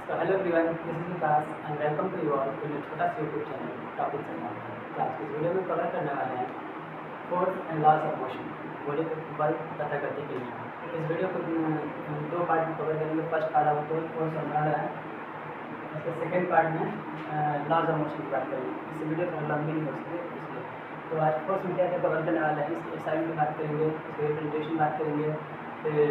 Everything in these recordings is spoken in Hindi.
So hello everyone, this is Vikas and welcome to you all to मेरे छोटा सा YouTube channel topics and all. तो आज की इस वीडियो में कवर करने वाले हैं force and loss of motion, body के बल तथा गति के लिए। इस वीडियो को दो पार्ट में कवर करेंगे। फर्स्ट पार्ट आपको फोर्स समझा रहा है, इसके सेकेंड पार्ट में लॉस ऑफ मोशन की बात करेंगे। इस वीडियो थोड़ा लंबी नहीं हो सकती इसलिए। तो आज फोर्स में क्या क्या कवर करने वाले हैं, इसके असाइनमेंट की बात करेंगे, इसके रिप्रेजेंटेशन बात करेंगे, फिर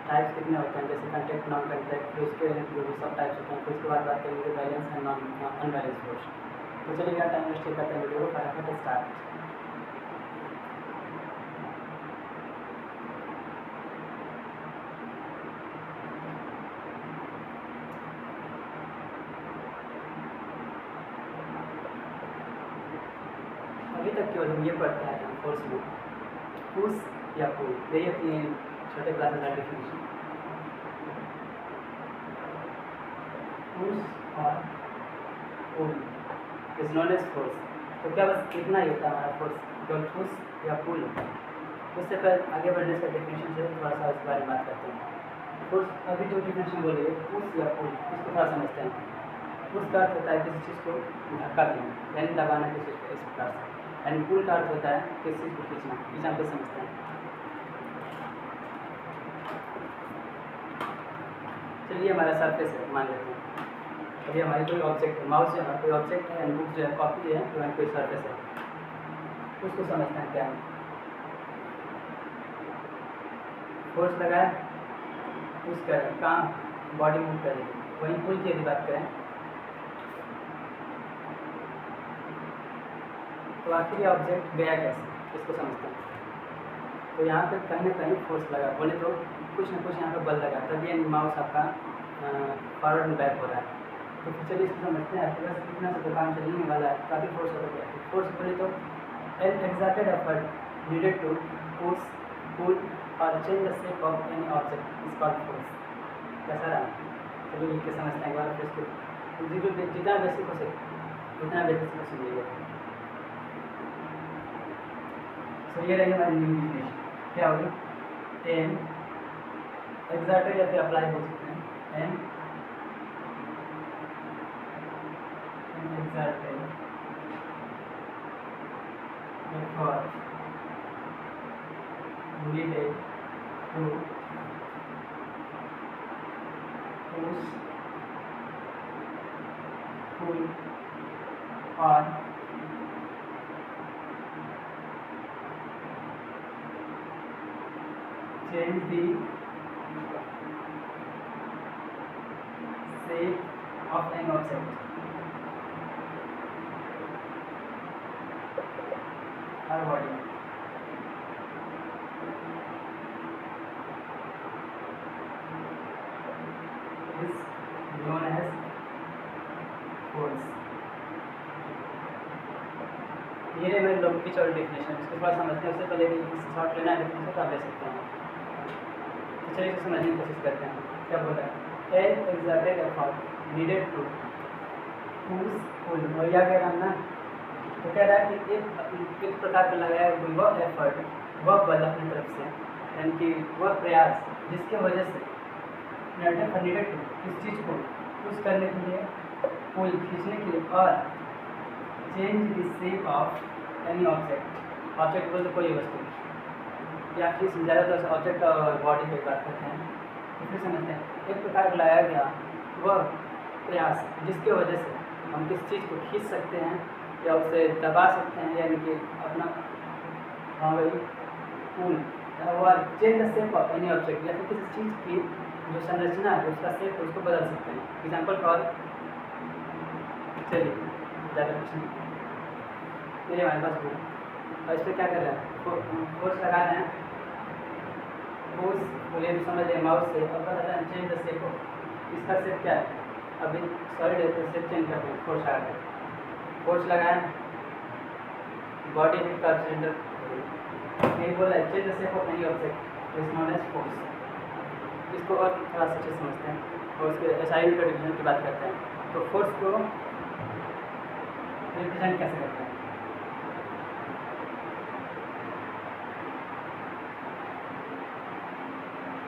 टाइप्स कितने होते हैं जैसे कंटेक्ट नॉन कंटेक्ट, फिर उसके जो भी सब टाइप्स होते हैं, फिर उसके बाद बात करेंगे balance and non unbalance force. तो चलिए क्या टाइम वेस्ट करते हैं, वीडियो को फटाफट स्टार्ट। अभी तक केवल हम ये पढ़ते हैं फोर्स में पुश या पुल, यही अपनी छोटे क्लासेस का डेफिनेशन। पुश और pull is known as force. तो क्या बस इतना ही होता है हमारा फोर्स, केवल पुश या पुल? उससे पहले आगे बढ़ने से डेफिनेशन से थोड़ा सा इस बारे में बात करते हैं। फोर्स अभी जो डेफिनेशन बोले पुश या पुल, इसको थोड़ा समझते हैं। पुश का अर्थ होता है किसी चीज़ को धक्का देना यानी दबाना किसी चीज़ को, इस प्रकार से। एंड पुल का अर्थ होता है किसी चीज़ को खींचना। एग्जाम्पल समझते हैं। चलिए हमारा सरफेस है, मान लेते हैं अभी हमारी कोई ऑब्जेक्ट है, माउस जो है कोई ऑब्जेक्ट है, एंड बुक जो है कॉपी जो है तो कोई सरफेस है। उसको समझते हैं क्या है। फोर्स लगाए, पुश करें, कहाँ बॉडी मूव करेगी। वहीं पुल की यदि बात करें तो आखिर ये ऑब्जेक्ट गया कैसे, इसको समझते हैं। तो यहाँ पे कहीं ना कहीं फोर्स लगा, बोले तो कुछ ना कुछ यहाँ पे बल लगा, तभी ये माउस आपका फॉरवर्ड में बैक हो रहा है। तो चलिए इसको समझते हैं। आपके पास कितना सा दुकान चलने वाला है, काफ़ी फोर्स हो गया। फोर्स बोले तो an exerted effort needed to push, pull और change the shape of any object is called force. कैसा रहा? चलिए लिख के समझते हैं एक बार। फिर इसको जितना बेसिक हो सके उतना बेसिक को समझिएगा। तो ये रहेगी हमारी न्यू डेफिनेशन। क्या होगी? एन एक्सर्टेड या फिर अप्लाई बोल सकते हैं। An exerted effort needed to push, pull or change the shape of an object or body. Is known as force. ये है मेरे लोग की चौड़ी डेफिनेशन। इसको थोड़ा समझते हैं, उससे पहले भी शॉर्ट लेना है डेफिनेशन तो आप ले सकते हैं। तो चलिए इसे समझने की कोशिश करते हैं। क्या बोल रहा है? An exerted effort needed to push, pull, और यह क्या करना। तो कह रहा है कि एक प्रकार का लगाया वह एफर्ट, वह बल अपनी तरफ से, यानी कि वह प्रयास जिसके वजह से नीडेड टू इस चीज़ को पुश करने के लिए, पुल खींचने के लिए, और change the shape of any object. Object बोल तो कोई वस्तु या फिर ज़्यादातर ऑब्जेक्ट और बॉडी की बात करते हैं। तो फिर समझते हैं एक प्रकार का लगाया गया वह प्रयास जिसके वजह से हम किस चीज़ को खींच सकते हैं या उसे दबा सकते हैं, यानी कि अपना हाँ भाई पुल, और change the shape of any object, या फिर किसी चीज़ की जो संरचना है उसका शेप उसको बदल सकते हैं। एग्जाम्पल फॉर, चलिए ज़्यादा कुछ नहीं, मेरे हमारे पास पुल, और इस पर क्या कर रहे हैं, फोर्स लगा रहे हैं, फोर्स बोले तो समझ रहे माउस से, और पता है चेंज द शेप ऑफ, इसका शेप क्या है, अभी सॉलिड है तो शेप चेंज करते हैं। फोर्स आ गया, फोर्स लगाया, बॉडी का सिलेंडर, यही बोला है change the shape of any object is known as force. इसको और थोड़ा सा अच्छे समझते हैं और उसके असाइनमेंट का डिवीजन की बात करते हैं। तो फोर्स को रिप्रेजेंट कैसे करते हैं?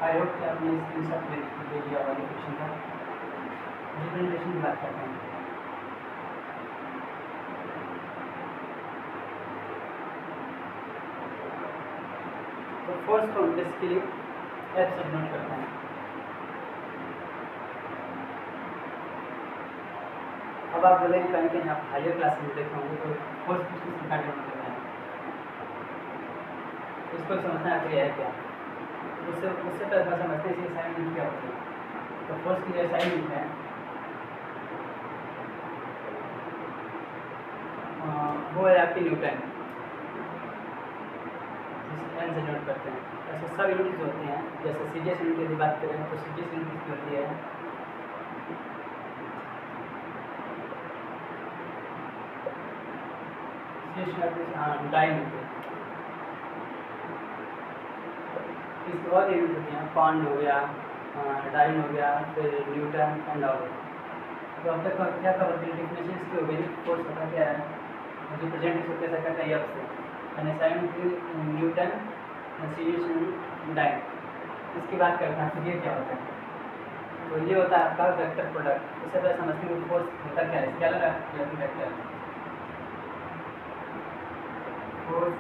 आई होप कि आपने स्क्रीनशॉट ले लिया वाली क्वेश्चन का। बात करते हैं। तो फोर्स को बेसिकली एफ से डिनोट करते हैं। अब आप बोलेंगे कहीं कहीं आप हायर क्लास में देखे होंगे तो फोर्स किस प्रकार डिनोट करते हैं, इसको समझना आखिर है क्या। उससे पहले समझते हैं इसकी असाइनमेंट क्या होती है। तो फोर्स की जो असाइनमेंट है वो है आपकी न्यूटन, जिसे एन से डिनोट करते हैं। ऐसे सब यूनिट्स होती हैं, जैसे सीजीएस यूनिट की बात करें तो सीजीएस यूनिट की होती है डाइन होती है। इसके और यूनिट होती हैं, पाउंड हो गया, डाइन हो गया, फिर न्यूटन एंड ऑल। तो अब तक क्या कवर की डेफिनेशन इसकी हो गई। फोर्स होता क्या है, जो प्रेजेंट होते हैं करता है एफ से, and assignment Newton series dyne. इसकी बात करते हैं तो ये क्या होता है। तो ये होता है आपका वेक्टर प्रोडक्ट। इससे पहले समझते हैं फोर्स होता क्या है, स्केलर या वेक्टर। फोर्स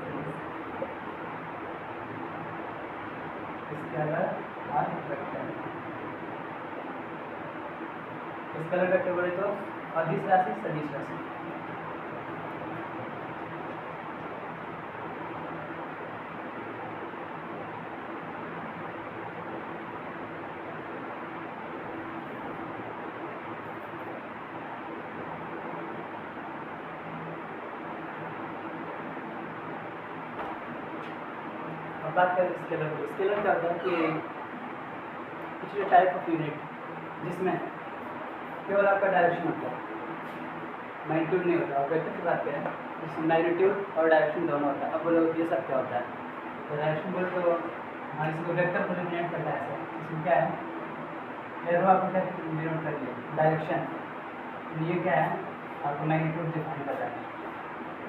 स्केलर और वेक्टर। स्केलर वेक्टर बोले तो अदिश राशि सदिश राशि। बात करें स्केलर को। स्केलर क्या होता है कि पिछले टाइप ऑफ यूनिट जिसमें केवल आपका डायरेक्शन होता है, मैग्नीट्यूड नहीं होता। और वेक्टर की बात करें जिसमें मैग्नीट्यूड और डायरेक्शन दोनों होता है। अब बोलो ये सब क्या होता है। तो डायरेक्शन बोले तो हमारे इसको वेक्टर को रिप्रेजेंट करता है ऐसे। इसमें क्या है, एरो आपको क्या डिनोट कर दिया डायरेक्शन, ये क्या है आपको मैग्नीट्यूड डिफाइन करता है।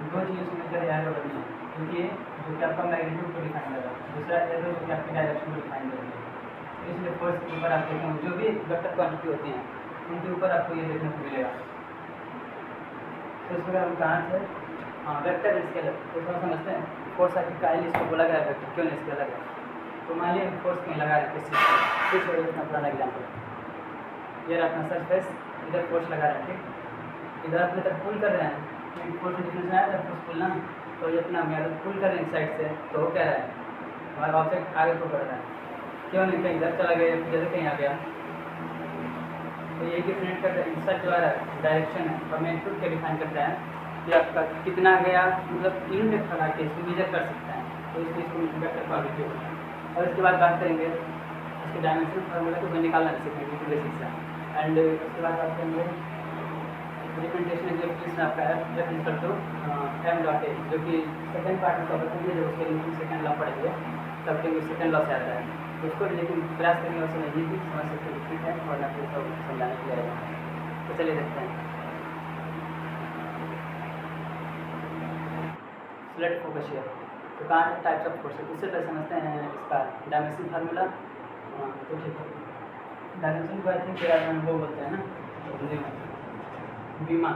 दो चीज़ें मिलकर एरो बनी है, क्योंकि जो कि आपका मैग्नीट्यूड को डिफाइन कर रहा है, दूसरा एरो जो कि आपकी डायरेक्शन को डिफाइन कर रही है। इसलिए फोर्स के ऊपर आप देखेंगे जो भी वेक्टर क्वांटिटी होती हैं उनके ऊपर आपको ये देखने को मिलेगा। तो इसमें हम कहाँ से वेक्टर स्केलर तो थोड़ा समझते हैं। फोर्स आपकी काइल इसको बोला गया वेक्टर, क्यों नहीं स्केलर है। तो मान लीजिए फोर्स कहीं लगा रहे किस चीज़ पर, कुछ हो इतना पुराना एग्जाम्पल। ये अपना सरफेस, इधर फोर्स लगा रहे हैं, ठीक। इधर अपने तक पुल कर रहे हैं, फोर्स डिफरेंस आया था फोर्स पुल ना, तो ये अपना अगर पुल कर रहे हैं साइड से तो वो कह रहा है हमारा ऑब्जेक्ट आगे को बढ़ रहा है, क्यों नहीं कहीं इधर चला गया फिर जैसे कहीं आ गया। तो ये डिफरेंट करता है, इंसर्ट जो है डायरेक्शन है और मैग्नीट्यूड क्या डिफाइन करता है कि आपका कितना गया, मतलब यूनिट लगा के इसको मेजर कर सकता है। तो इसलिए इसको वेक्टर क्वालिटी होता है। और इसके बाद बात करेंगे इसके डायमेंशन फार्मूला को निकालना सीखेंगे टू बेसिक से। एंड उसके बाद बात करेंगे रिप्रेजेंटेशन एग्जाम्पल्स में आपका F equal to M dot A, जो कि सेकंड पार्ट में कवर करेंगे, जो उसके लिए सेकंड लॉ पढ़ेंगे तब तक सेकंड लॉ से आता है। तो उसको लेकिन प्रयास करेंगे और समझने की, समझ सकते हैं ठीक है, और ना फिर सब समझाने के लिए आएगा। तो चलिए देखते हैं। Select focus share. तो कहाँ से टाइप्स ऑफ फोर्स है उससे पहले समझते हैं इसका डायमेंशन फार्मूला। तो ठीक है, डायमेंशन को आई थिंक वो बोलते हैं ना हिंदी में बीमा।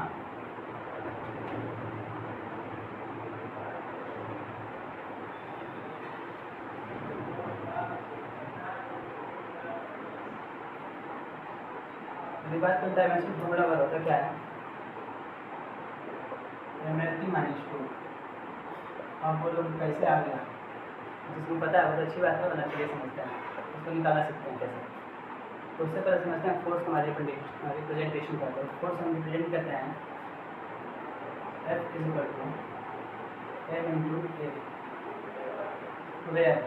बात करता है डायमेंशन फार्मूला वर होता क्या है, -2। आप बोलो कैसे आ गया, जिसको पता है बहुत अच्छी बात है, वरना चलिए समझते हैं उसको निकाला सकते हैं कैसे। तो उससे पहले समझते हैं फोर्स का रिप्रेजेंटेशन करते हैं। फोर्स हम रिप्रेजेंट करते हैं F is equal to m into A, where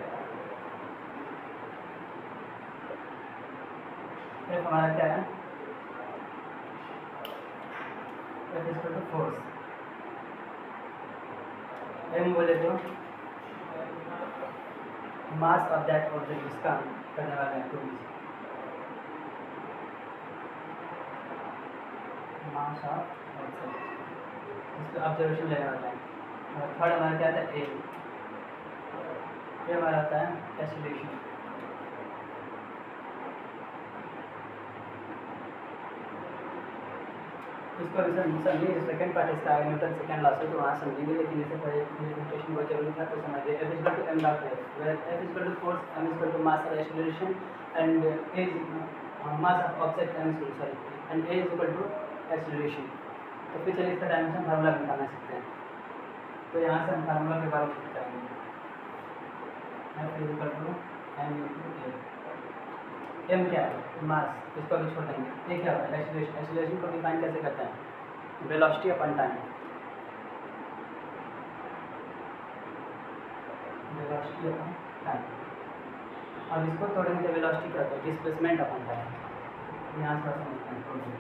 F हमारा क्या है, F is equal to force, m बोले तो मास ऑफ दैट ऑब्जेक्ट जिसका करने वाले हैं, टू मास ऑफ ऑब्जेक्ट जिसका ऑब्जर्वेशन लेने वाला है। और थर्ड हमारा क्या आता है ए, ये हमारा आता है एक्सेलरेशन। इसको अभी समझिए, सेकंड पार्ट इसका आगे न्यूटन सेकंड लॉ से तो वहाँ समझेंगे, लेकिन इससे पहले प्रेजेंटेशन बहुत जरूरी था तो समझिए। F equal to m dot s, where F equal to force, m equal to mass और acceleration and a mass of object m equal sorry and a is equal to acceleration. तो फिर चलिए इसका डायमेंशन फार्मूला निकालना सीखते हैं। तो यहाँ से हम फार्मूला के बारे में सीख करेंगे। F is equal to m into a। m क्या है? मास, इसको अभी छोड़ेंगे। ये क्या होता है? एक्सेलरेशन। एक्सेलरेशन को डिफाइन कैसे करते हैं? Velocity upon time. Velocity upon time. अब इसको तोड़ेंगे तो वेलोसिटी क्या होता है? Displacement upon time. यहाँ से समझते हैं, तोड़ देंगे।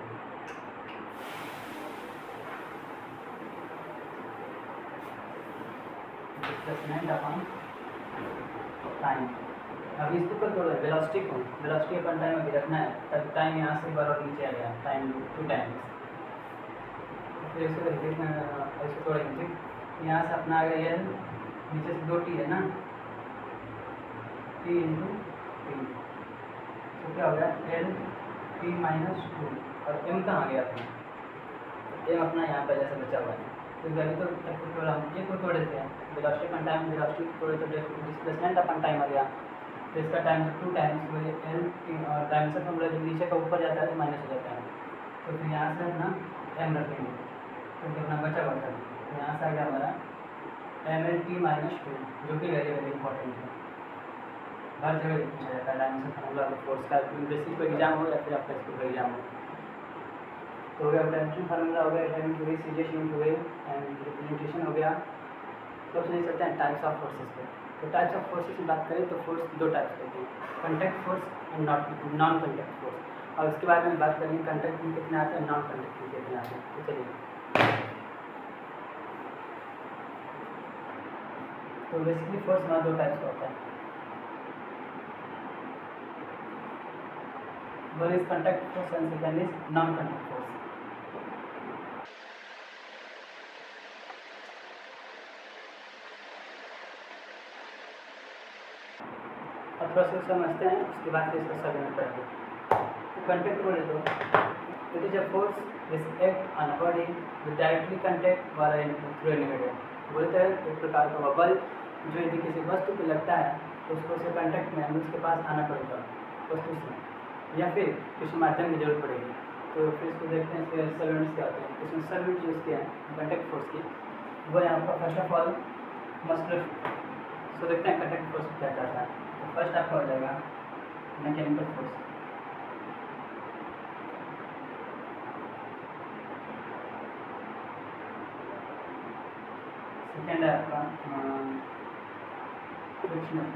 Displacement upon time. अब इसको कर दो वेलोसिटी को, वेलोसिटी अपन टाइम अभी रखना है, तब टाइम यहाँ से बार और नीचे आ गया, टाइम 2 टाइम्स। फिर इसको इसको तोड़ेंगे, ठीक। यहाँ से अपना आ गया एल, नीचे से 2t है ना, t इंटू टी, तो क्या हो गया एल टी माइनस 2। और m कहाँ गया अपना? m अपना यहाँ पर जैसे बचा हुआ है। तो अभी तो थोड़ा हम ये को तोड़े थे, वेलोसिटी अपन टाइम, वेलोसिटी तोड़े तो डिस्प्लेसमेंट अपन टाइम आ गया। तो इसका टाइम 2 टाइम्स, तो ये एल और डायमेंशन फॉर्मूला जब नीचे का ऊपर जाता है तो माइनस हो जाता है। तो फिर यहाँ से ना एम रखेंगे, तो कितना बचा बचा, तो यहाँ से आ गया हमारा एम एल टी माइनस 2, जो कि वेरी वेरी इंपॉर्टेंट है, हर जगह पूछा जाता है डायमेंशन फॉर्मूला का। फोर्स का बेसिक को एग्जाम हो या फिर आपका स्कूल का एग्जाम हो। तो हो गया डायमेंशन फार्मूला, हो गया time to cessation two way and representation हो गया। तो चलिए चलते हैं टाइप्स ऑफ फोर्सेस पे। तो टाइप्स ऑफ फोर्सेस की बात करें तो फोर्स 2 टाइप्स होते हैं, contact force and non contact force. और उसके बारे में बात करेंगे कंटैक्ट में कितने आते हैं, नॉन कंटैक्ट में कितने आते हैं। तो चलिए, तो बेसिकली फोर्स हमारा 2 टाइप्स का होता है। One is contact force and second is non contact force. अब थोड़ा सा समझते हैं, उसके बाद फिर इसका सॉल्व करेंगे। तो कंटैक्ट बोले तो it is a force which act on a body with directly contact वाला थ्रू नेगेटिव। बोलते हैं एक प्रकार का बल जो यदि किसी वस्तु पे लगता है तो उसको उसके कंटैक्ट में उसके पास आना पड़ेगा वस्तु से, या फिर किसी माध्यम की जरूरत पड़ेगी। तो फिर इसको देखते हैं इसके सॉल्वेंट्स क्या होते हैं। इसमें सॉल्वेंट यूज़ किया है कंटैक्ट फोर्स की, वो है आपका फर्स्ट ऑफ ऑल मस्कुलर। सो देखते हैं कंटैक्ट फोर्स क्या करता है। तो फर्स्ट आपका हो जाएगा मैकेनिकल फोर्स, सेकेंड है आपका फ्रिक्शनल,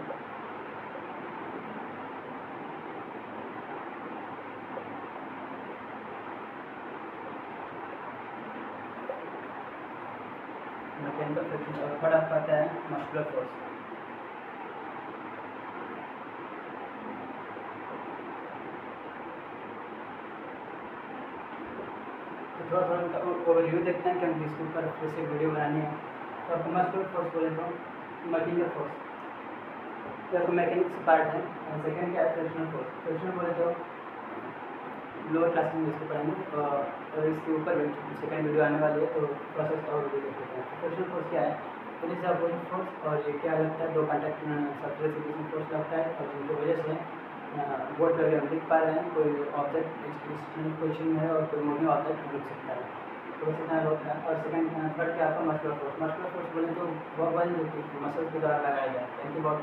मैकेनिकल फ्रिक्शन। और थर्ड आपका आता है मस्कुलर फोर्स। तो थोड़ा थोड़ा उनका ओवरव्यू देखते हैं क्योंकि इसके ऊपर फिर से वीडियो बनानी है। तो आपको मस्कुलर फोर्स बोले तो मैकेनिकल फोर्स, तो आपको मैकेनिक्स पार्ट है। और सेकेंड क्या है फ्रिक्शनल फोर्स। फ्रिक्शनल बोले तो लोअर क्लास में इसको पढ़ेंगे और इसके ऊपर सेकेंड वीडियो आने वाली है, तो प्रोसेस और वीडियो देख लेते हैं। फ्रिक्शनल फोर्स क्या है? इट इज अपोजिट फोर्स, और ये क्या लगता है, 2 कॉन्टैक्ट सरफेस के बीच में फोर्स लगता है, और जिनकी वजह से बोर्ड पर हम लिख पा रहे हैं कोई ऑब्जेक्ट स्टेशनरी पोजिशन में है और कोई मूविंग ऑब्जेक्ट रुक सकता है, तो इतना होता है। और सेकंड थर्ड क्या आपका मस्कुलर फोर्स। मस्कुलर फोर्स बोले तो वह बल जो कि मसल्स के द्वारा लगाया जाता है, यानी कि बहुत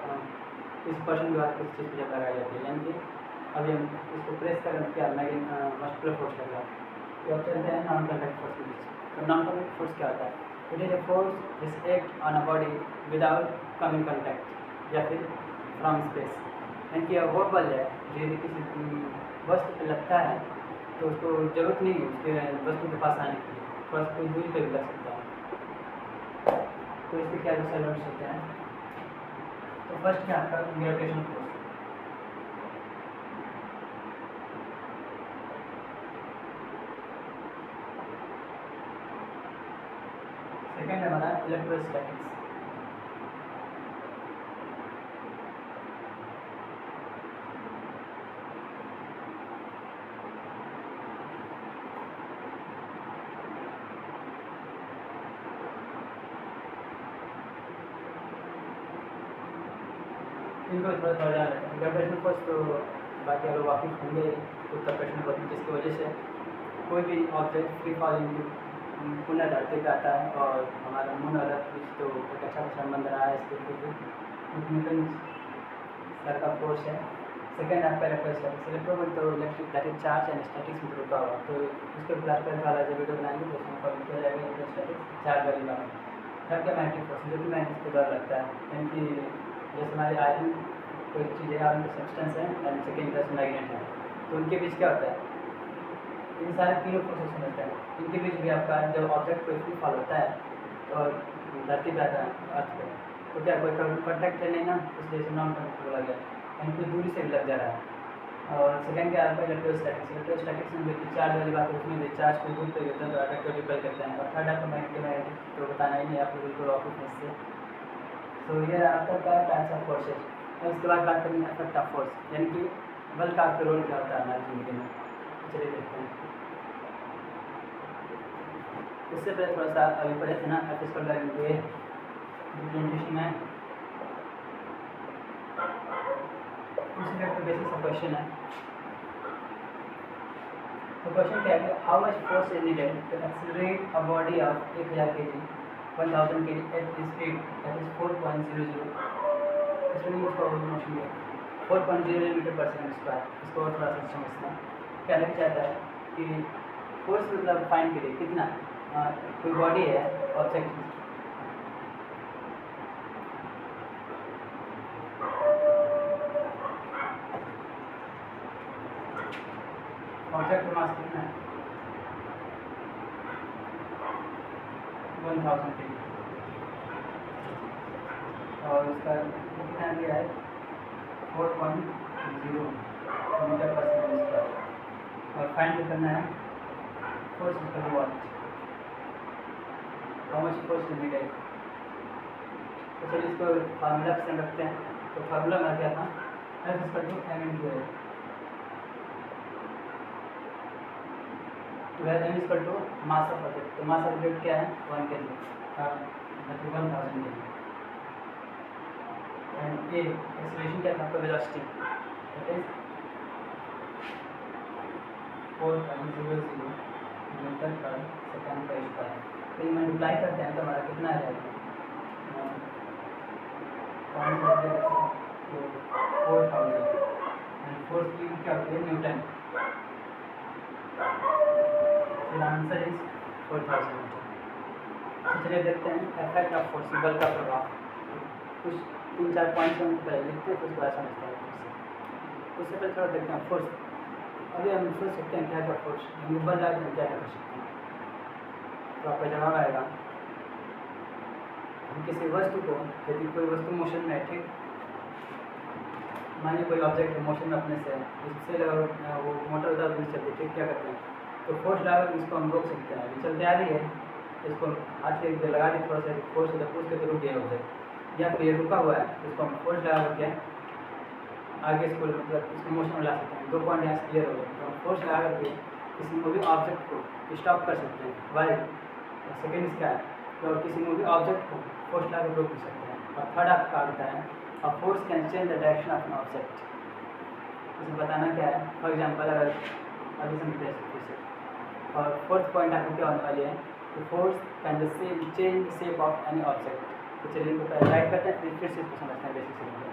इस पर्सन के बाद किस चीज़ पर जब लगाई जाती है, यानी कि अभी हम इसको प्रेस करें क्या मस्कुलर फोर्स लग रहा है। तो अब चलते हैं नॉन कॉन्टैक्ट फोर्स के बीच। तो नॉन कॉन्टैक्ट फोर्स क्या होता है? It is a force which act on a body without coming contact या फिर फ्रॉम स्पेस, यानी कि वो बल है जो यदि किसी वस्तु पे लगता है तो उसको जरूरत नहीं है उसके वस्तु के पास आने की, थोड़ा सा कोई दूरी पर भी लग सकता है। तो इसके क्या सॉल्वेंट्स होते हैं? तो फर्स्ट क्या आपका ग्रेविटेशनल फोर्स, सेकेंड हमारा इलेक्ट्रोस्टैटिक्स, इनको भी थोड़ा थोड़ा ध्यान रखें। ग्रेविटेशनल फोर्स तो बाकी अगर वाकिफ होंगे गुरुत्वाकर्षण बल, जिसकी वजह से कोई भी ऑब्जेक्ट फ्री फॉलिंग पुनः धरती पे आता है और हमारा मून और अर्थ बीच तो एक अच्छा संबंध रहा है इसके लिए न्यूटन सर का फोर्स है। सेकेंड आपका इलेक्ट्रोस्टैटिक्स। इलेक्ट्रोमोल तो electric that is charge and statics में रुका हुआ, तो उसके क्लास वाला जो वीडियो बनाएंगे तो उसमें कवर किया जाएगा इलेक्ट्रोस्टैटिक्स चार्ज वाली बात। थर्ड क्या मैग्नेटिक फोर्स, जो कि मैग्नेटिक को डर लगता है, यानी कि जैसे हमारे आयरन कोई चीज़ है, आयरन का सब्सटेंस है एंड सेकेंड तरह से मैग्नेट है, तो उनके बीच क्या होता है, इन सारे तीनों प्रोसेस समझते हैं। इनके बीच भी आपका जब ऑब्जेक्ट कोई फ्री फॉल होता है और धरती पे आता है अर्थ पे, तो क्या कोई कॉन्टैक्ट है नहीं ना, इसलिए इसे नॉन कॉन्टैक्ट बोला गया, यानी कुछ दूरी से भी लग जा रहा है। और सेकेंड क्या आता है इलेक्ट्रोस्टैटिक्स। इलेक्ट्रोस्टैटिक्स में जो चार्ज वाली बात है उसमें भी चार्ज को दूर पे गिरता है तो अट्रैक्ट को रिपेल करते हैं। और थर्ड आपका मैग्नेटिक तो बताना ही नहीं, आप लोग बिल्कुल ऑफिस में इससे। सो ये आपका क्या टाइप्स ऑफ फोर्सेज। और उसके बाद बात करेंगे इफेक्ट ऑफ फोर्स, यानी कि बल का आपका रोल क्या होता है हमारी ज़िंदगी में। चलिए देखते हैं। उससे पहले थोड़ा सा अभी पढ़े थे ना एपिसोड रिप्रेजेंटेशन में, उससे तो बेसिक सा क्वेश्चन है। तो क्वेश्चन क्या है, how much force is needed to accelerate a body of 1000 kg 1000 kg at speed that is 4.00 इसमें उसका मोशन है 4.0 मीटर पर सेकंड स्क्वायर। इसको और थोड़ा सा समझते हैं। कहना चाहता है कि फोर्स मतलब फाइंड करिए कितना कोई बॉडी है ऑब्जेक्ट, ऑब्जेक्ट का मास कितना है 1000 kg और उसका कितना दिया है 4.0 मीटर पर सेकंड स्क्वायर। और फाइंड करना है force equal to what, how much force is needed. तो चलिए इसको फार्मूला से रखते हैं। तो फार्मूला में क्या था, F equal to m into A, where m equal to mass of object. तो मास ऑफ ऑब्जेक्ट क्या है 1 kg, मतलब 1000 kg। एंड ए एक्सेलरेशन क्या था आपका वेलोसिटी, दैट इज 4.00 मीटर पर सेकंड का स्क्वायर। तो ये मल्टीप्लाई करते हैं तो हमारा कितना आ जाएगा 4000 एंड फोर्स की क्या होती है न्यूटन। फिर आंसर इज 4000 मीटर। चलिए देखते हैं इफेक्ट ऑफ फोर्स, बल का प्रभाव। कुछ 3-4 पॉइंट्स हम पहले लिखते हैं, कुछ बात समझते हैं। उससे पहले थोड़ा देखते हैं फोर्स। अभी हम सोच सकते हैं क्या क्या फोर्स बल लाए तो क्या कर सकते हैं। तो आपका जवाब आएगा, हम किसी वस्तु को, यदि कोई वस्तु मोशन में है, ठीक, मानिए कोई ऑब्जेक्ट मोशन में अपने से इससे लगा वो मोटर उधर भी चलती है, ठीक, क्या करते हैं तो फोर्स लगा कर इसको हम रोक सकते हैं। अभी चलते आ रही है, इसको हाथ से लगा दी थोड़ा सा फोर्स से, उसके तो रुक गया ऑब्जेक्ट, या फिर ये रुका हुआ है इसको हम फोर्स लगा करके आगे इसको मतलब इसको मोशन में ला सकते हैं। 2 पॉइंट यहाँ से क्लियर हो गए। तो हम फोर्स लगा करके किसी मूवी ऑब्जेक्ट को स्टॉप कर सकते हैं, वाई सेकेंड इसका है, तो किसी मूवी ऑब्जेक्ट को फोर्स लगा कर रोक भी सकते हैं। और थर्ड आपका आता है a force can change the direction of an object. इसे बताना क्या है, फॉर एग्जाम्पल अगर अभी समझते हैं। और फोर्थ पॉइंट आपको क्या होने वाली है, तो force can change shape of any object. तो चलिए इनको पहले राइट करते हैं, फिर से इसको समझते हैं बेसिक से।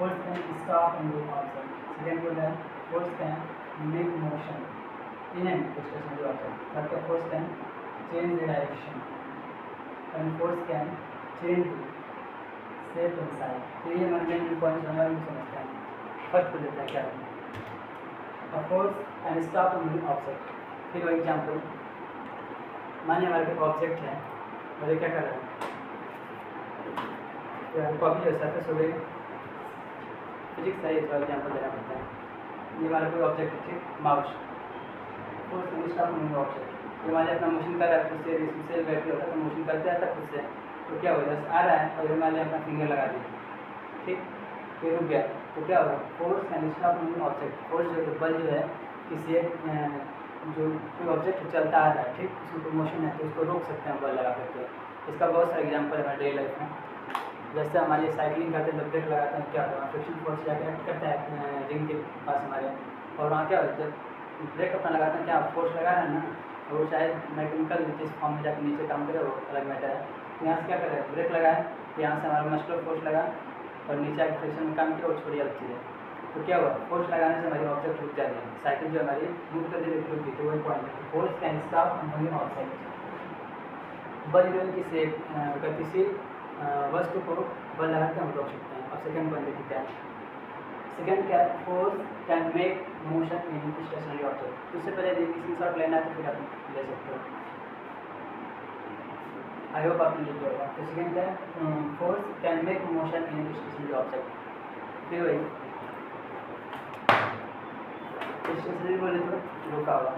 Force can stop and move object. Second बोल रहा है force can make motion in an stationary object. Third क्या force can change the direction and force can change shape and size. तो ये हमारे मेन पॉइंट्स हमारे समझते हैं। फर्स्ट को लेते हैं क्या है A force can stop a moving object। फिर वो एग्जाम्पल, मानिए हमारे पास ऑब्जेक्ट है और ये क्या कर रहा है, कॉपी है सरफेस हो गई, फिजिक्स है, इसका एग्जाम्पल देना पड़ता है। ये हमारा कोई ऑब्जेक्ट है, ठीक, mouse. Force can stop a moving object। ये हमारे अपना मोशन कर रहा है, खुद से इससे बैटरी होता है तो मोशन करते रहता है खुद से, तो क्या होगा, जैसे आ रहा है और हमारे अपना फिंगर लगा दिया, ठीक, ये रुक गया, तो क्या होगा, force can stop moving object. Force जो है, बल जो है किसी एक जो कोई ऑब्जेक्ट चलता आ रहा है, ठीक, उसमें कोई मोशन है तो उसको रोक सकते हैं बल लगा करके। इसका बहुत सारा एग्जांपल है हमारे डेली लाइफ में। जैसे हमारी साइकिलिंग करते हैं तो ब्रेक लगाते हैं, क्या होगा, फ्रिक्शन फोर्स जाकर एक्ट करता है रिंग के पास हमारे, और वहाँ क्या होता है, जब ब्रेक अपना लगाते हैं क्या फोर्स लगा रहे हैं ना, तो वो शायद मैकेनिकल जिस फॉर्म में जाकर नीचे काम करे वो अलग मैटर है। तो यहाँ से क्या करें, ब्रेक लगाए, यहाँ से हमारा मस्कुलर फोर्स लगा और नीचे आगे फ्रिक्शन में काम किया और छोड़ी अलग चीज़ है, तो क्या हुआ, फोर्स लगाने से हमारी ऑब्जेक्ट रुक जाती है, साइकिल जो हमारी मूव कर देती है, रुक गई। तो वही पॉइंट है, force can stop moving object. बल जो है किसी गतिशील वस्तु को बल लगा के हम रोक सकते हैं। अब सेकेंड पॉइंट देखिए क्या है, सेकेंड क्या है, force can make motion in stationary object. उससे पहले देखिए स्क्रीनशॉट लेना है तो फिर आप ले सकते हो, आई होप आपने लिख होगा। तो सेकेंड क्या है, force can make motion in stationary object. फिर वही स्टेशनरी बोले तो रुका हुआ,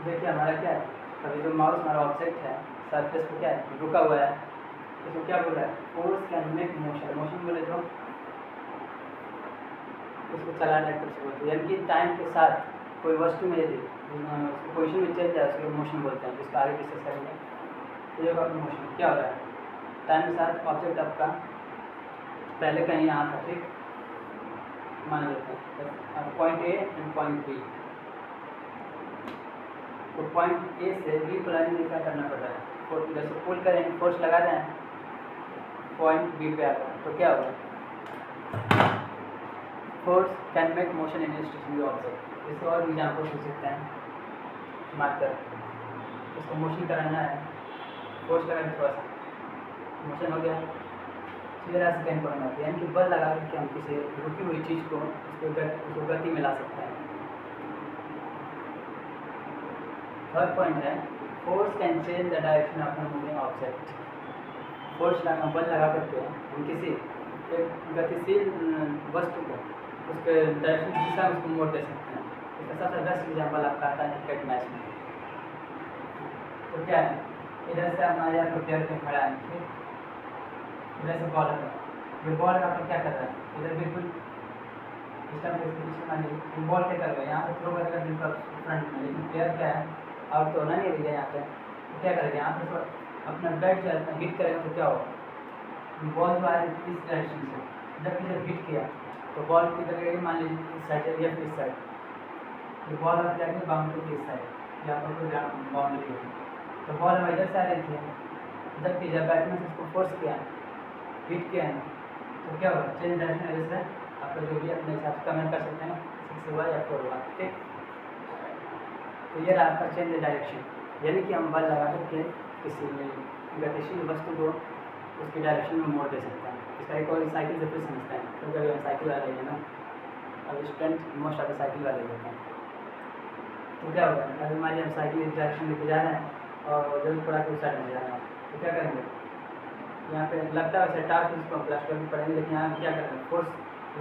देखिए हमारा क्या है, अभी जो माउस हमारा ऑब्जेक्ट है सरफेस पे क्या है, रुका हुआ है, इसको क्या बोल रहा है, force can make motion. Motion बोले तो उसको चलाना एक तरफ से बोलते हैं, यानी कि टाइम के साथ कोई वस्तु में यदि पोजिशन में चल जाए उसको मोशन बोलते हैं, जिसको आगे डिस्कस करेंगे। तो ये आपका मोशन क्या हो रहा है, टाइम के साथ ऑब्जेक्ट आपका पहले कहीं यहाँ था, ठीक, मान लेते हैं point A and point B, तो पॉइंट ए से बी को लाने में क्या करना पड़ रहा है, जैसे पुल करेंगे फोर्स लगा रहे हैं पॉइंट बी पे आ रहा है, तो क्या होगा, force can make motion in stationary object. इसको और एग्जाम्पल पूछ सकते हैं, मार्कर इसको मोशन कराना है, फोर्स लगा के थोड़ा सा मोशन हो गया, सीधा सेकेंड पॉइंट आती है, यानी कि बल लगा करके हम किसी रुकी हुई चीज़ को उसको गति में ला सकते हैं। थर्ड पॉइंट है, force can change the direction of moving object. Force लगा, बल लगा करके हम किसी एक गतिशील वस्तु को उसके डायरेक्शन की दिशा में उसको मोड़ दे सकते हैं। इसका सबसे बेस्ट एग्जाम्पल आपका आता है क्रिकेट मैच में। तो क्या है, इधर से हमारे यहाँ प्लेयर पे खड़ा है, ठीक, इधर से बॉलर है, ये बॉल का क्या कर रहा है, इधर बिल्कुल स्टंप इसके पीछे मान लीजिए बॉल क्या कर रहा है, यहाँ से थ्रो करेगा बिल्कुल फ्रंट में, लेकिन प्लेयर क्या है, आउट तो होना नहीं रही है यहाँ पे, तो क्या करेगा, यहाँ पे अपना बैट जो है हिट करेगा तो क्या होगा, बॉल जो है इस डायरेक्शन से, जब हिट किया तो बॉल किधर गई, मान लीजिए इस साइड या फिर इस साइड, तो बॉल अब जाएगी बाउंड्री की साइड, यहाँ पर कोई बाउंड्री होगी, तो बॉल हम इधर से आ रही थी, जब बैट्समैन से इसको फोर्स किया, हिट किया है, तो क्या होगा, चेंज डायरेक्शन इधर से, आपका जो भी अपने हिसाब से कमेंट कर सकते हैं, 6 हुआ या 4 हुआ, ठीक। तो ये रहा आपका चेंज डायरेक्शन, यानी कि हम बल लगा करके किसी गतिशील वस्तु को उसकी डायरेक्शन में मोड़ दे सकते हैं। इसका एक और साइकिल से फिर समझते हैं, क्योंकि अभी हम साइकिल वाले हैं ना, अब स्टूडेंट मोस्ट ऑफ साइकिल वाले होते हैं। तो क्या होगा, अभी मान लीजिए हम साइकिल इस डायरेक्शन लेके जा रहे हैं और जरूरत पड़ा कि उस साइड में जाना है, तो क्या करेंगे, यहाँ पे लगता है वैसे टार्क इसको हम प्लास्टर भी पड़ेंगे, लेकिन यहाँ क्या कर रहे हैं, फोर्स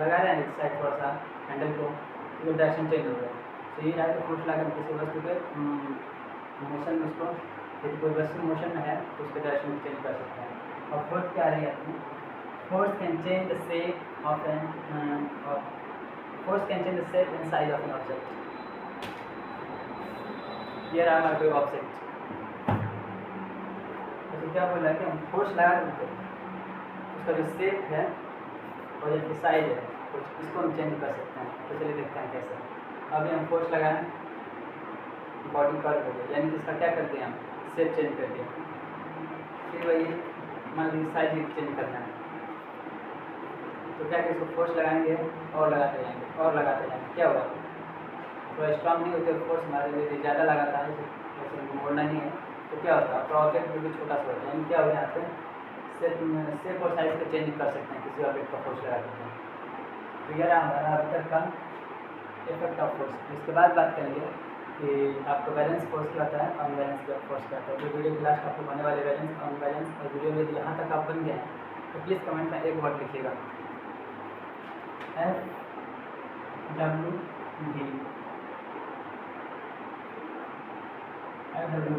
लगा रहे हैं इस साइड थोड़ा सा हैंडल को, तो डायरेक्शन चेंज हो गया। तो ये है कि फोर्स लगा किसी वस्तु के मोशन में उसको, यदि कोई वस्तु मोशन में है तो उसके डायरेक्शन चेंज कर सकते हैं। और फोर्स क्या रही है अपनी, force can change the shape of an force can change the shape and size of an object. ये रहा हमारा कोई ऑब्जेक्ट, तो क्या बोल रहा है कि हम फोर्स लगा देते हैं, उसका जो शेप है और जो साइज है इसको हम चेंज कर सकते हैं। तो चलिए देखते हैं कैसे। अभी हम फोर्स लगाएं, बॉडी कर्व हो गया, यानी कि इसका क्या करते हैं हम शेप चेंज कर दिया। फिर वही मान लीजिए साइज चेंज करना है, तो क्या कि इसको फोर्स लगाएंगे और लगाते जाएंगे और लगाते जाएंगे, क्या होगा थोड़ा स्ट्रांग नहीं होते, फोर्स हमारे लिए ज़्यादा लगाता है, जैसे मोड़ना नहीं है, तो क्या होता है प्रोजेक्ट बिल्कुल छोटा सा होता है, यानी क्या हो जाते हैं शेप और साइज को चेंज कर सकते हैं किसी ऑब्जेक्ट का फोर्स लगा सकते हैं। तो यह रहा हमारा अब तक का इफेक्ट ऑफ फोर्स। इसके बाद बात करेंगे कि आपको बैलेंस फोर्स क्या होता है, अनबैलेंस फोर्स क्या होता है। जो वीडियो के लास्ट आपको होने वाले बैलेंस अनबैलेंस और वीडियो में यहाँ तक आप बन गए हैं तो प्लीज़ कमेंट में एक वर्ड लिखिएगा, FWD।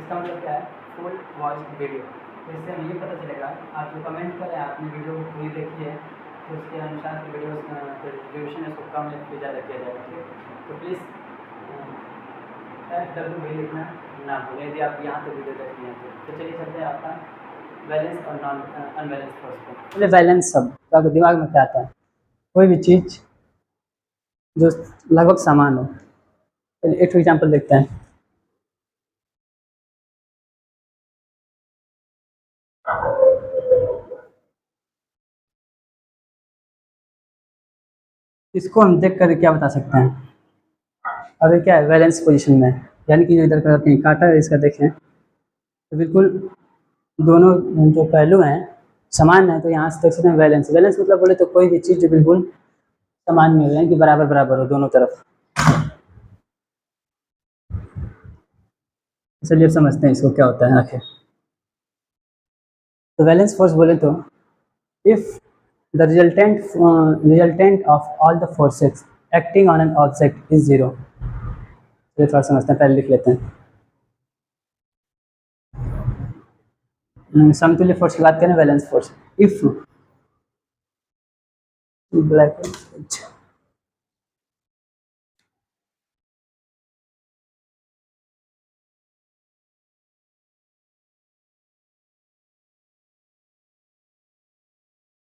इसका मतलब क्या है, फुल वॉच वीडियो। तो इससे हमें ये पता चलेगा, आप जो कमेंट करें आपने वीडियो को पूरी देखी है तो उसके अनुसार वीडियो ड्यूरेशन है उसको कम या ज़्यादा किया जाएगा, ठीक है। तो प्लीज़ FWD लिखना ना भूलें यदि आप यहाँ तक वीडियो देख लिए हैं तो चलिए चलते हैं आपका बैलेंस और नॉन अनबैलेंस फोर्स को। पहले बैलेंस शब्द तो आपके दिमाग में क्या आता है, कोई भी चीज़ जो लगभग समान हो। एक एग्जाम्पल देखते हैं, इसको हम देख कर क्या बता सकते हैं, अगर क्या है बैलेंस पोजीशन में, यानी कि जो इधर का कहीं काटा है इसका देखें तो बिल्कुल दोनों जो पहलू हैं समान है, तो यहाँ से देख सकते हैं बैलेंस। बैलेंस मतलब बोले तो कोई भी चीज़ जो बिल्कुल समान में हो, यानी कि बराबर बराबर हो दोनों तरफ। चलिए अब समझते हैं इसको क्या होता है आखिर। तो बैलेंस फोर्स बोले तो if the resultant of all the forces acting on an object is zero. चलिए थोड़ा समझते हैं, पहले लिख लेते हैं। समतुल्य फोर्स की बात करें, balance force, if black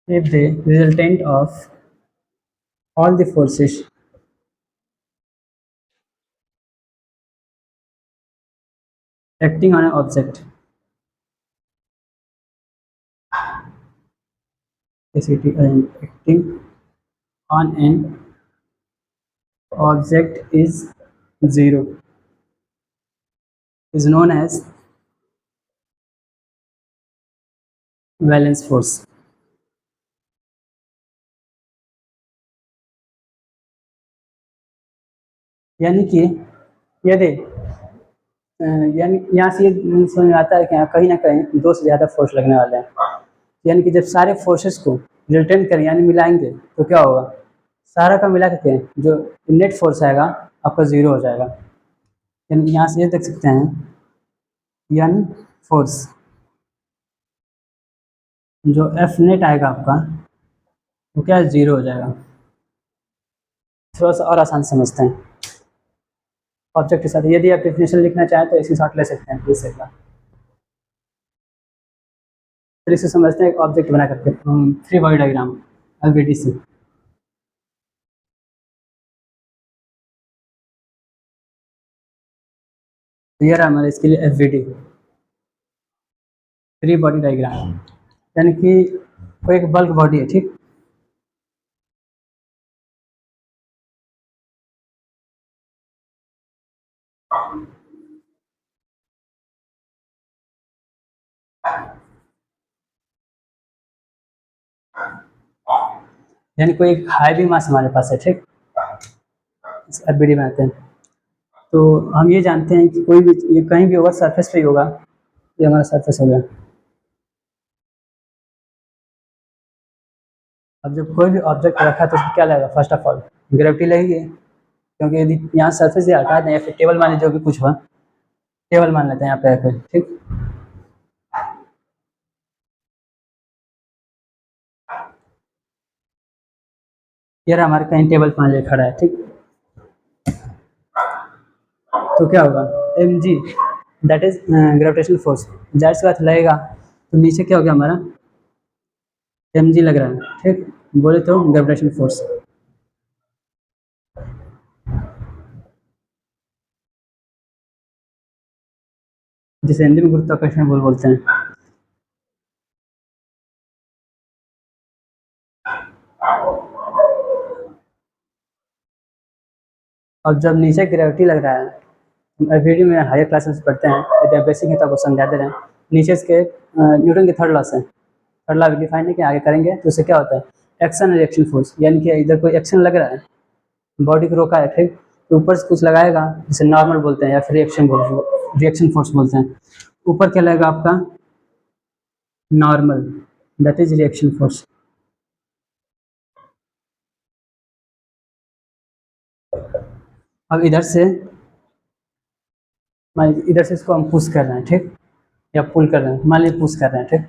if the resultant of all the forces acting on an object acting on an object is zero is known as valence force। यानी कि यदि यानी यहाँ से ये समझ में आता है कि कहीं ना कहीं दो से ज़्यादा फोर्स लगने वाले हैं, यानी कि जब सारे फोर्सेस को रिजल्टेंट करें यानी मिलाएंगे तो क्या होगा, सारा का मिला के जो नेट फोर्स आएगा आपका ज़ीरो हो जाएगा। यानी यहाँ से ये देख सकते हैं एन फोर्स, जो एफ नेट आएगा आपका वो क्या ज़ीरो हो जाएगा। थोड़ा सा और आसान समझते हैं ऑब्जेक्ट के साथ। यदि आप डेफिनेशन लिखना चाहें तो इसकी शॉर्ट ले सकते हैं प्लीज एक बार। फिर इसे समझते हैं एक ऑब्जेक्ट बना करके फ्री बॉडी डायग्राम एलवीडी से। तो ये रहा हमारे इसके लिए एफवीडी फ्री बॉडी डायग्राम, यानी कि कोई एक बल्क बॉडी है, ठीक। यानी कोई एक हाई मास हमारे पास है, ठीक, एफवीडी बनाते हैं। तो हम ये जानते हैं कि कोई भी ये कहीं भी होगा सरफेस पे ही होगा, ये हमारा सरफेस हो गया। अब जब कोई भी ऑब्जेक्ट रखा तो उसको क्या लगेगा, फर्स्ट ऑफ ऑल ग्रेविटी लगेगी, क्योंकि यदि यहाँ सरफेस से हटा दें या फिर टेबल मान लीजिए जो भी कुछ हुआ, टेबल मान लेते हैं यहाँ पे आकर, ठीक। ये रहा हमारे कहीं टेबल मान लीजिए खड़ा है, ठीक। तो क्या होगा M G that is gravitational force, जाहिर सी बात लगेगा, तो नीचे क्या हो गया हमारा एम जी लग रहा है, ठीक, बोले तो ग्रेविटेशनल फोर्स। जिसे हिंदी में गुरुत्वाकर्षण बल बोलते हैं। अब जब नीचे ग्रेविटी लग रहा है, वीडियो में हायर क्लासेस में पढ़ते हैं, यदि आप बेसिक है तो आपको समझा दे रहे हैं। नीचे इसके न्यूटन की थर्ड लॉ से, थर्ड लॉ डिफाइन है कि आगे करेंगे तो उससे क्या होता है, एक्शन रिएक्शन फोर्स, यानी कि इधर कोई एक्शन लग रहा है, बॉडी को रोका है, ठीक, तो ऊपर से कुछ लगाएगा जिसे नॉर्मल बोलते हैं या फिर रिएक्शन फोर्स बोलते हैं। ऊपर क्या लगेगा आपका, normal, that is reaction force. अब इधर से इसको हम पुश कर रहे हैं, ठीक, या पुल कर रहे हैं, मान लीजिए पुश कर रहे हैं, ठीक।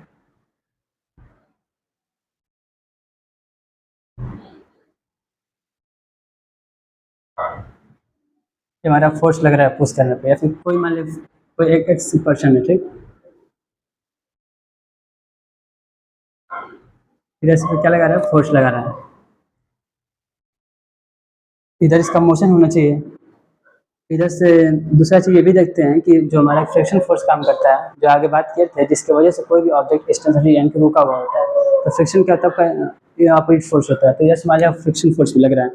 ये हमारा फोर्स लग रहा है पुश करने पे, या फिर कोई मान लीजिए कोई एक एक्स पर्सन है, ठीक, इधर से क्या लगा रहा है, फोर्स लगा रहा है, इधर इसका मोशन होना चाहिए। इधर से दूसरा चीज़ ये भी देखते हैं कि जो हमारा फ्रिक्शन फोर्स काम करता है, जो आगे बात किए थे, जिसकी वजह से कोई भी ऑब्जेक्ट स्टेशनरी यानी कि रुका हुआ होता है, तो फ्रिक्शन क्या होता है, ये अपोजिट फोर्स होता है। तो यस हमारे यहाँ फ्रिक्शन फोर्स भी लग रहा है,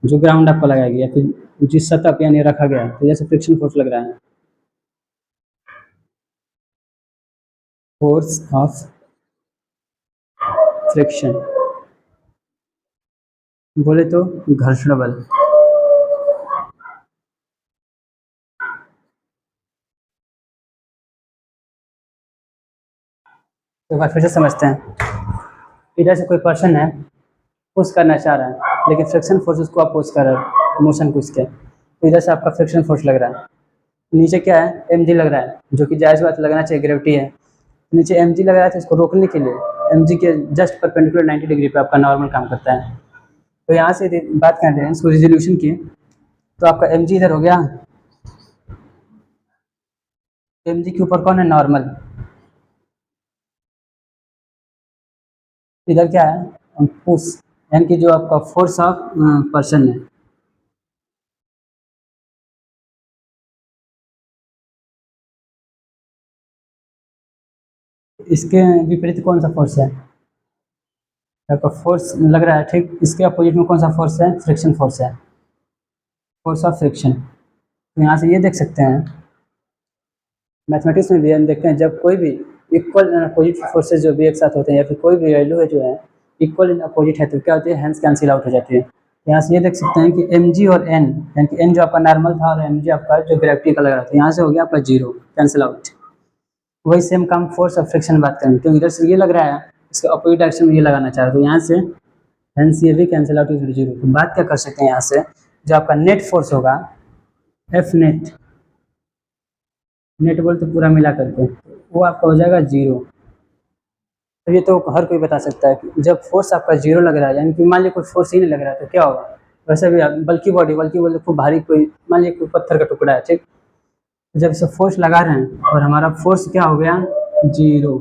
जो ग्राउंड आपको लगाएगी या फिर जिस सतह पे यानी रखा गया है, तो जैसे फ्रिक्शन फोर्स लग रहा है, फोर्स ऑफ फ्रिक्शन बोले तो घर्षण बल। तो एक बार फिर से समझते हैं, इधर से कोई पर्सन है, पुश करना चाह रहा है, लेकिन फ्रिक्शन फोर्स उसको अपोज कर रहा है मोशन को इसके, तो इधर से आपका फ्रिक्शन फोर्स लग रहा है। नीचे क्या है, एम लग रहा है, जो कि जायज़ बात लगना चाहिए, ग्रेविटी है। नीचे एम लग रहा है, तो इसको रोकने के लिए एम के जस्ट परपेंडिकुलर 90 डिग्री पे आपका नॉर्मल काम करता है। तो यहाँ से यदि बात कर रहे हैं इसको रिजोल्यूशन की, तो आपका एम इधर हो गया, एम के ऊपर कौन है, नॉर्मल, इधर क्या है, पुश, यानी कि जो आपका फोर्स ऑफ पर्सन है। इसके विपरीत कौन सा फोर्स है, आपका फोर्स लग रहा है, ठीक, इसके अपोजिट में कौन सा फोर्स है, फ्रिक्शन फोर्स है, फोर्स ऑफ फ्रिक्शन। तो यहाँ से ये देख सकते हैं, मैथमेटिक्स में भी हम देखते हैं, जब कोई भी इक्वल अपोजिट फोर्सेज जो भी एक साथ होते हैं, या फिर कोई भी वैल्यू है जो है इक्वल इन अपोजिट है, तो क्या होती है, हैंस कैंसिल आउट हो जाती है। यहाँ से ये देख सकते हैं कि एम और एन, यानी कि एन जो आपका नॉर्मल था और एम आपका जो ग्रेविटी का लग रहा था, यहाँ से हो गया आपका जीरो, कैंसिल आउट। वही सेम काम फोर्स ऑफ फ्रिक्शन बात करेंगे, क्योंकि इधर से ये लग रहा है, इसके अपोजिट डायरेक्शन में ये लगाना चाह रहा है, तो यहाँ से हैंस ये भी कैंसिल आउट इज जीरो। तो बात क्या कर सकते हैं, यहाँ से जो आपका नेट फोर्स होगा, एफ नेट, नेट बोल तो पूरा मिला करके, वो आपका हो जाएगा जीरो। तो ये तो हर कोई बता सकता है कि जब फोर्स आपका जीरो लग रहा है, यानी कि मान लीजिए कोई फोर्स ही नहीं लग रहा है, तो क्या होगा, वैसे भी बल्कि बॉडी खूब भारी, कोई मान लीजिए कोई पत्थर का टुकड़ा है, ठीक, जब इसे फोर्स लगा रहे हैं और हमारा फोर्स क्या हो गया, जीरो,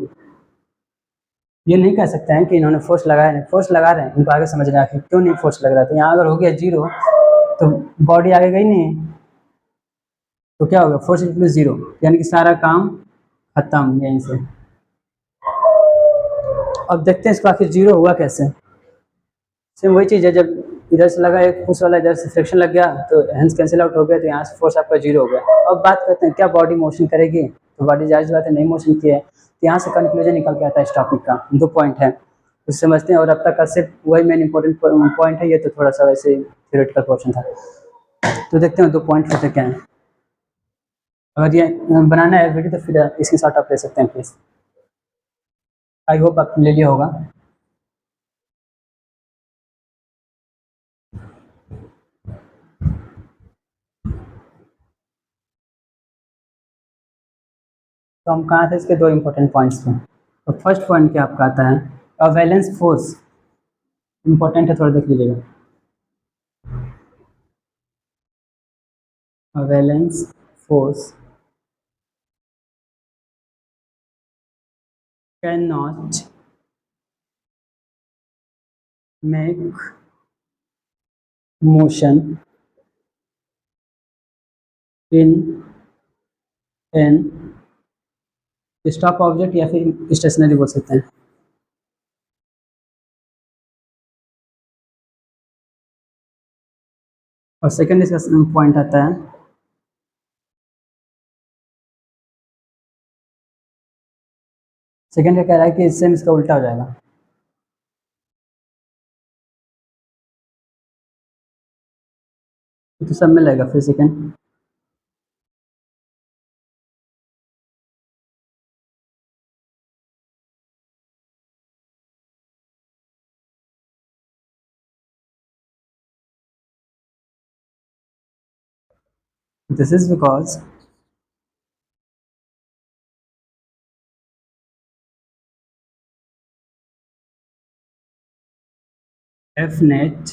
ये नहीं कह सकते हैं कि इन्होंने फोर्स लगाया नहीं, फोर्स लगा रहे हैं, उनको आगे समझना है कि क्यों नहीं फोर्स लग रहा था। यहाँ अगर हो गया जीरो तो बॉडी आगे गई नहीं, तो क्या होगा, फोर्स इक्वल जीरो, यानी कि सारा काम खत्म यहीं से। अब देखते हैं इसको आखिर जीरो हुआ कैसे। सेम वही चीज़ है, जब इधर से लगा एक पुश वाला, इधर से फ्रिक्शन लग गया तो हैंस कैंसिल आउट हो गया, तो यहाँ से फोर्स आपका जीरो हो गया। अब बात करते हैं क्या बॉडी मोशन करेगी, तो बॉडी जाहिर बात है नहीं मोशन की है, तो यहाँ से कंक्लूजन निकल के आता है इस टॉपिक का, 2 पॉइंट है, कुछ समझते हैं। और अब तक का सिर्फ वही मेन इंपॉर्टेंट पॉइंट है, ये तो थोड़ा सा वैसे थ्योरेटिकल पोर्शन था। तो देखते हैं 2 पॉइंट होते क्या है। अगर ये बनाना है वीडियो तो फिर इसकी शॉर्ट आप ले सकते हैं प्लीज़, आई होप आप ले लिया होगा। तो हम कहाँ थे, इसके 2 इंपॉर्टेंट पॉइंट्स पे। तो फर्स्ट पॉइंट क्या आपका आता है, अ वैलेंस फोर्स, इंपॉर्टेंट है, थोड़ा देख लीजिएगा। A balanced force can not make motion in an stop object या फिर स्टेशनरी बोल सकते हैं। और सेकंड इसका पॉइंट आता है सेकंड क्या कह रहा है कि सेम इसका उल्टा हो जाएगा। तो सब में लगेगा फिर second. This is because F net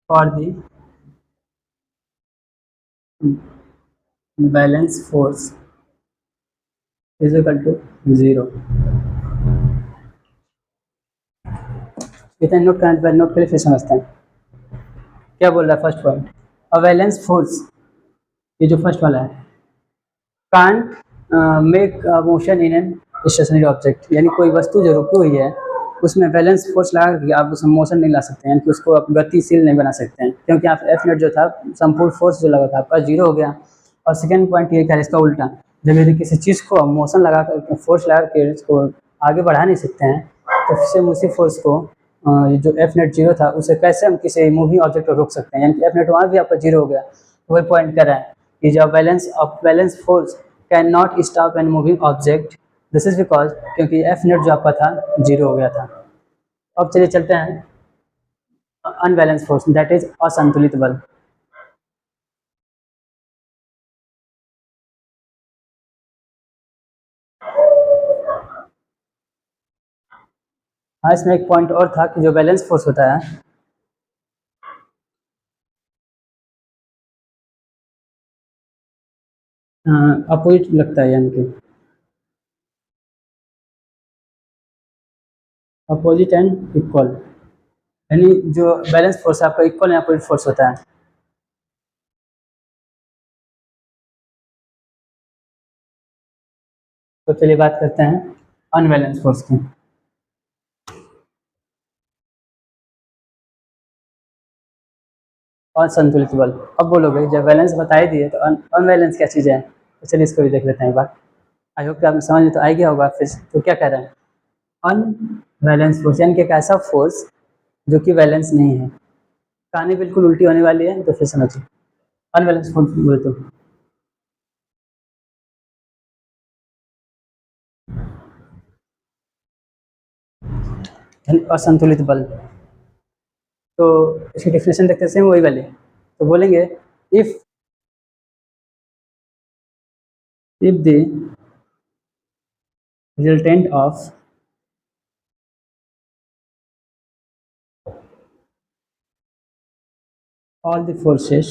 for the balance force is equal to 0। इतना नोट करने पहले नोट के लिए फिर समझते हैं क्या बोल रहा है first point. A balance force, ये जो फर्स्ट वाला है, can't make motion in an stationary object, यानी कोई वस्तु जो रुकी हुई है उसमें बैलेंस फोर्स लगा करके आप उसमें मोशन नहीं ला सकते हैं, यानी कि उसको आप गतिशील नहीं बना सकते हैं, क्योंकि आप एफ नेट जो था संपूर्ण फोर्स जो लगा था आपका 0 हो गया। और सेकेंड पॉइंट ये क्या है इसका उल्टा, जब यदि किसी चीज़ को मोशन लगा कर फोर्स लगा के उसको आगे बढ़ा नहीं सकते हैं तो फिर उसी फोर्स को जो एफ नेट 0 था उसे कैसे हम किसी मूविंग ऑब्जेक्ट को रोक सकते हैं, यानी कि एफ नेट वहाँ भी आपका 0 हो गया। तो वही पॉइंट कर रहा है कि जब balance force can not stop an moving object, this is because क्योंकि एफ नेट जो आपका था 0 हो गया था। अब चलिए चलते हैं अनबैलेंस फोर्स, दैट इज असंतुलित बल। हाँ, इसमें एक पॉइंट और था कि जो बैलेंस फोर्स होता है अपोजिट लगता है, यानी कि अपोजिट एंड इक्वल, यानी जो बैलेंस फोर्स है आपका इक्वल या अपोजिट फोर्स होता है। तो चलिए बात करते हैं अनबैलेंस फोर्स की। असंतुलित बल, अब बोलोगे जब बैलेंस बता ही दिए तो अनबैलेंस क्या चीज़ है, तो चलिए इसको भी देख लेते हैं एक बार। आई होप कि आप समझ में तो आ गया होगा। फिर तो क्या कह रहे हैं, अनबैलेंस फोर्स यानी कि एक ऐसा फोर्स जो कि बैलेंस नहीं है। कहानी बिल्कुल उल्टी होने वाली है, तो फिर समझिए अनबैलेंस फोर्स बोले तो असंतुलित बल। तो इसकी डेफिनेशन देखते हैं वही वाली, तो बोलेंगे if the resultant of all the forces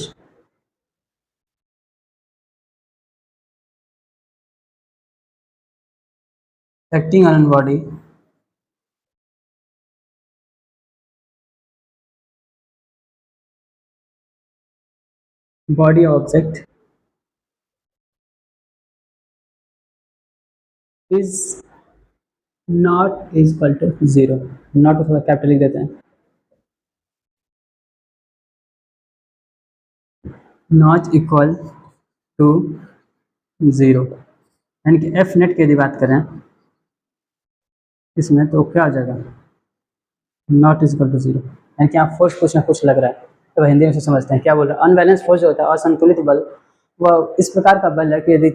acting on a body object is not is equal to 0। Not को थोड़ा कैपिटल लिख देते हैं, नॉट इक्वल टू 0, यानी कि एफ नेट की यदि बात करें इसमें तो क्या आ जाएगा, नॉट इज इक्वल टू 0, यानी कि आप फोर्स कुछ ना कुछ लग रहा है। तो हिंदी में से समझते हैं क्या बोल रहे हैं। अनबैलेंस फोर्स जो होता है असंतुलित बल, वह इस प्रकार का बल है कि यदि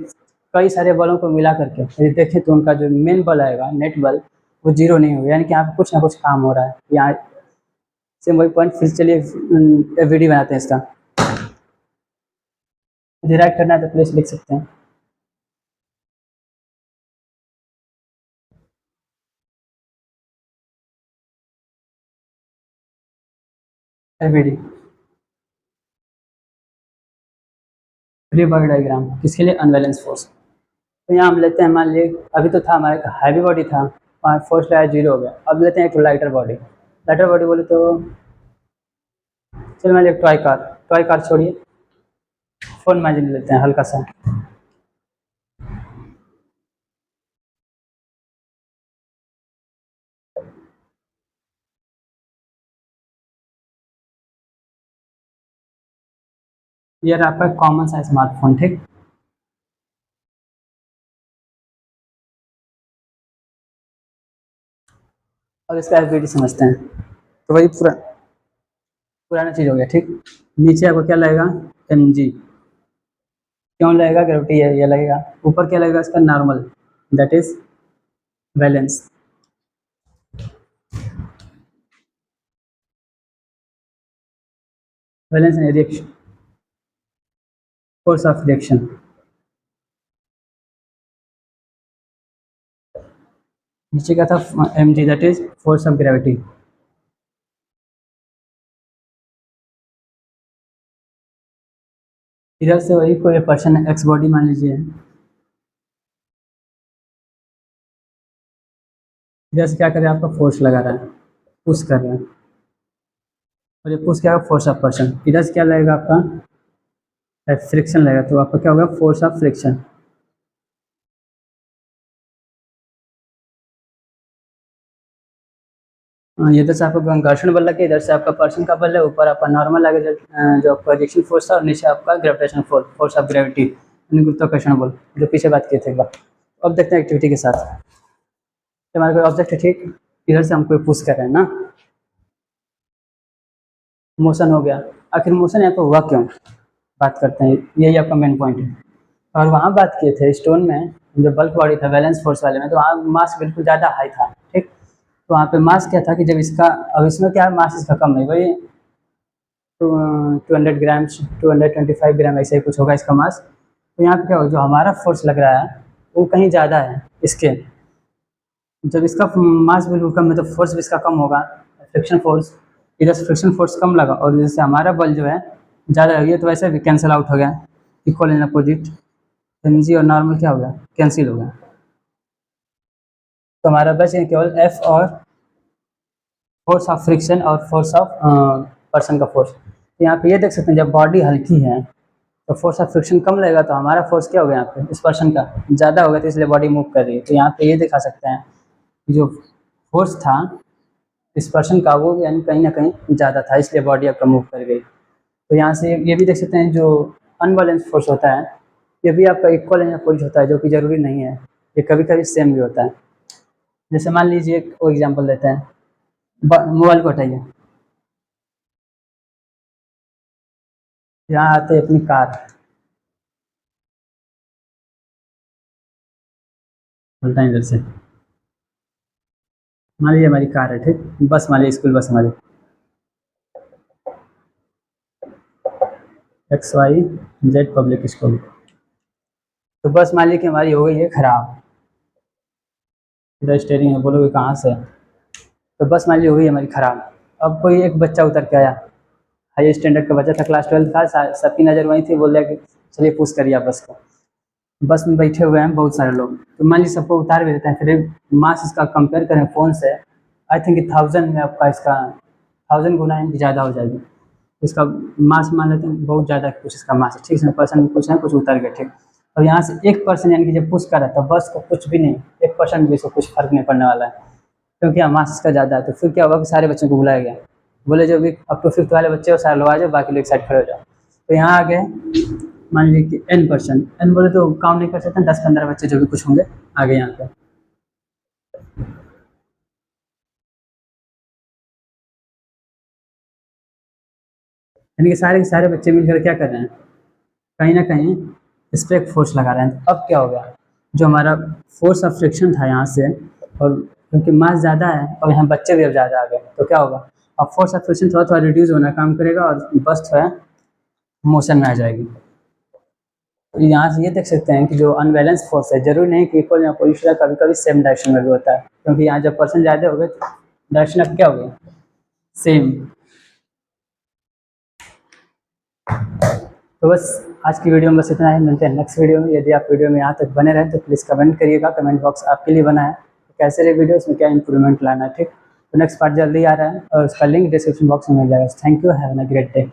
कई सारे बलों को मिला करके यदि देखें तो उनका जो मेन बल आएगा नेट बल वो 0 नहीं होगा, यानी कि यहाँ पे कुछ ना कुछ काम हो रहा है। यहाँ सेम वही पॉइंट, फिर चलिए वीडियो बनाते हैं इसका। यदि राइट करना है तो प्लीज लिख सकते हैं। एवीडी फ्री बॉडी डायग्राम किसके लिए, अनबैलेंस फोर्स। तो यहाँ हम लेते हैं, मान लीजिए अभी तो था हमारे हैवी बॉडी था, फोर्स लाया 0 हो गया। अब लेते हैं एक लाइटर बॉडी। लाइटर बॉडी बोले तो चलिए मान लीजिए टॉय कार छोड़िए, फोन मैजिन लेते हैं हल्का सा। ये रहा आपका कॉमन सा स्मार्टफोन, ठीक। और इसका एफबीटी समझते हैं, तो वही पुराना चीज़ हो गया, ठीक। नीचे आपको क्या लगेगा, एम जी, क्यों लगेगा, ग्रेविटी है ये लगेगा। ऊपर क्या लगेगा इसका, normal, that is balance. Balance and reaction, force of reaction. नीचे क्या था, M G, that is force of gravity. इधर से वही कोई पर्सन एक्स बॉडी मान लीजिए, इधर से क्या कर रहा है, आपका फोर्स लगा रहा है, पुश कर रहा है, और ये पुश क्या होगा, फोर्स ऑफ पर्सन। इधर से क्या लगेगा आपका, फ्रिक्शन लगेगा, तो आपका क्या होगा, फोर्स ऑफ फ्रिक्शन। ये इधर से आपका घर्षण बल लगे, इधर से आपका पर्सन का बल है, ऊपर आपका नॉर्मल लगे जो आपका रिएक्शन फोर्स है, और नीचे आपका gravitation force, force of gravity, गुरुत्वाकर्षण बल, जो पीछे बात किए थे एक बार। अब देखते हैं एक्टिविटी के साथ। तो हमारा कोई ऑब्जेक्ट है, ठीक, इधर से हम कोई पुश कर रहे हैं ना, मोशन हो गया। आखिर मोशन यहाँ पर हुआ क्यों, बात करते हैं, यही आपका मेन पॉइंट है। और वहाँ बात किए थे स्टोन में, जो बल्क बॉडी था वैलेंस फोर्स वाले में, तो वहाँ मास बिल्कुल ज़्यादा हाई था, ठीक। तो वहाँ पे मास क्या था कि जब इसका, अब इसमें क्या है, मास इसका कम है, वही 200 ग्राम्स, 225 ग्राम, ऐसे ही कुछ होगा इसका मास। तो यहाँ पे क्या होगा, जो हमारा फोर्स लग रहा है वो कहीं ज़्यादा है इसके। जब इसका मास बिल्कुल कम है तो फोर्स भी इसका कम होगा, फ्रिक्शन फोर्स। इधर से फ्रिक्शन फोर्स कम लगा, और जैसे हमारा बल जो है ज़्यादा लगी है, तो वैसे भी कैंसिल आउट हो गया, equal in opposite. M G और नॉर्मल क्या हो गया, कैंसिल हो गया। तो हमारा बच गया केवल एफ और फोर्स ऑफ फ्रिक्शन और फोर्स ऑफ पर्सन का फोर्स। तो यहाँ पे ये देख सकते हैं, जब बॉडी हल्की है तो फोर्स ऑफ फ्रिक्शन कम लगेगा, तो हमारा फोर्स क्या हो गया यहाँ पे, इस पर्सन का ज़्यादा हो गया, तो इसलिए बॉडी मूव कर रही है। तो यहाँ पे ये दिखा सकते हैं कि जो फोर्स था इस पर्सन का, वो यानी कहीं ना कहीं ज़्यादा था, इसलिए बॉडी आपका मूव कर गई। तो यहाँ से ये भी देख सकते हैं, जो अनबैलेंस फोर्स होता है ये भी आपका इक्वल इन अपोजिट होता है, जो कि ज़रूरी नहीं है, ये कभी कभी सेम भी होता है। जैसे मान लीजिए एक वो एग्जाम्पल देते हैं, मोबाइल को हटाइए, यहाँ आते हैं अपनी कार, उल्टा इधर से, मान लीजिए हमारी कार है, ठीक, बस मान लीजिए स्कूल बस हमारी, XYZ पब्लिक स्कूल। तो बस मान लीजिए कि हमारी हो गई है खराब, इधर स्टेयरिंग है, बोलोगे कहाँ से, तो बस मान लीजिए हो गई हमारी खराब। अब कोई एक बच्चा उतर के आया, हाई स्टैंडर्ड का बच्चा था, क्लास 12 था, सबकी नज़र वहीं थी, बोल रहा कि चलिए पुश करिए आप बस को। बस में बैठे हुए हैं बहुत सारे लोग, तो मान लीजिए सबको उतार भी देते हैं, फिर मास इसका कंपेयर करें फ़ोन से, आई थिंक 1000 में आपका इसका 1000 गुना इनकी ज़्यादा हो जाएगी। इसका मास मान लेते हैं बहुत ज़्यादा कुछ इसका मास है, ठीक है, पर्सन कुछ है, कुछ उतर गए, ठीक। और यहाँ से 1% यानी कि जब पुश कर रहा था बस को, कुछ भी नहीं, 1% भी इसको कुछ फर्क नहीं पड़ने वाला है, क्योंकि यहाँ मास इसका ज़्यादा है। तो फिर क्या हुआ कि सारे बच्चों को बुलाया गया, बोले जो भी अप टू 5th वाले बच्चे हो सारे लोग आ जाओ, बाकी लोग साइड खड़े हो जाओ। तो यहाँ आ गए, मान लीजिए कि N%, N बोले तो काम नहीं कर सकते, 10-15 बच्चे जो भी कुछ होंगे आ गए यहाँ पे। यानी कि सारे के सारे बच्चे मिलकर क्या कर रहे हैं, कहीं ना कहीं इस पर एक फोर्स लगा रहे हैं। तो अब क्या हो गया, जो हमारा फोर्स ऑफ फ्रिक्शन था यहाँ से, और क्योंकि मास ज़्यादा है और यहाँ बच्चे भी अब ज़्यादा आ गए, तो क्या होगा, अब फोर्स ऑफ फ्रिक्शन थोड़ा थोड़ा रिड्यूस होना काम करेगा, और बस जो है मोशन में आ जाएगी। तो यहाँ से ये देख सकते हैं कि जो अनबैलेंस फोर्स है, जरूरी नहीं कि इक्वल या पोजिशन, कभी कभी सेम डायरेक्शन में भी होता है, क्योंकि यहाँ जब पर्सन ज़्यादा हो गए तो डायरेक्शन अब क्या हो गया, सेम। तो बस आज की वीडियो में बस इतना ही, मिलते हैं नेक्स्ट वीडियो में। यदि आप वीडियो में यहाँ तक बने रहे तो प्लीज़ कमेंट करिएगा, कमेंट बॉक्स आपके लिए बना है, तो कैसे रहे वीडियो, इसमें क्या इंप्रूवमेंट लाना है, ठीक। तो नेक्स्ट पार्ट जल्दी आ रहा है और उसका लिंक डिस्क्रिप्शन बॉक्स में मिल जाएगा। Thank you, have a great day.